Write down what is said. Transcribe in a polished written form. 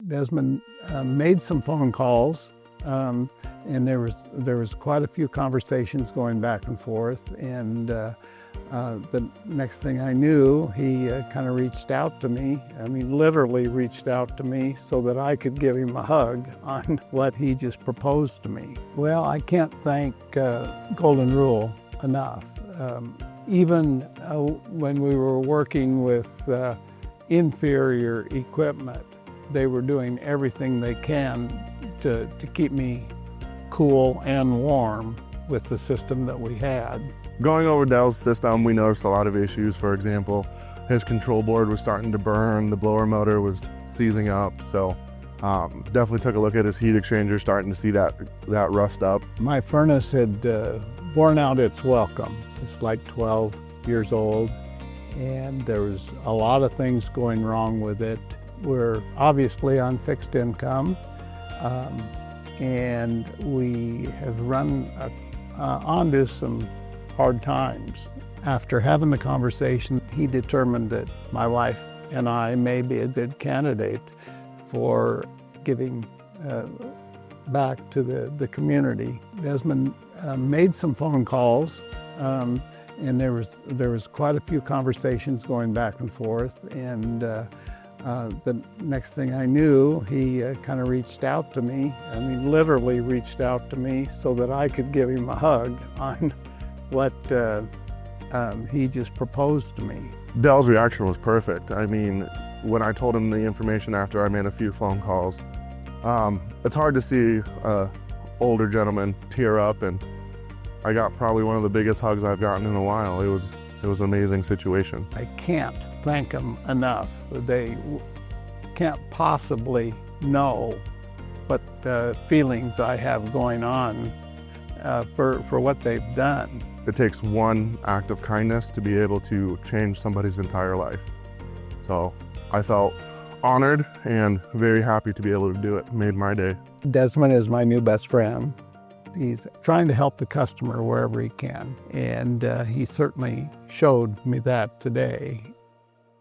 Desmond made some phone calls, and there was quite a few conversations going back and forth. And the next thing I knew, he kind of reached out to me. I mean, literally reached out to me so that I could give him a hug on what he just proposed to me. Well, I can't thank Golden Rule enough. Even when we were working with inferior equipment, they were doing everything they can to keep me cool and warm with the system that we had. Going over Dell's system, we noticed a lot of issues. For example, his control board was starting to burn, the blower motor was seizing up, so definitely took a look at his heat exchanger, starting to see that rust up. My furnace had worn out its welcome. It's like 12 years old, and there was a lot of things going wrong with it. We're obviously on fixed income, and we have run onto some hard times. After having the conversation, he determined that my wife and I may be a good candidate for giving back to the community. Desmond made some phone calls, and there was quite a few conversations going back and forth. And the next thing I knew, he kind of reached out to me. I mean, literally reached out to me so that I could give him a hug on what he just proposed to me. Dell's reaction was perfect. I mean, when I told him the information after I made a few phone calls, it's hard to see an older gentleman tear up, and I got probably one of the biggest hugs I've gotten in a while. It was an amazing situation. I can't thank them enough. They can't possibly know what feelings I have going on for what they've done. It takes one act of kindness to be able to change somebody's entire life. So I felt honored and very happy to be able to do it. It made my day. Desmond is my new best friend. He's trying to help the customer wherever he can, and he certainly showed me that today.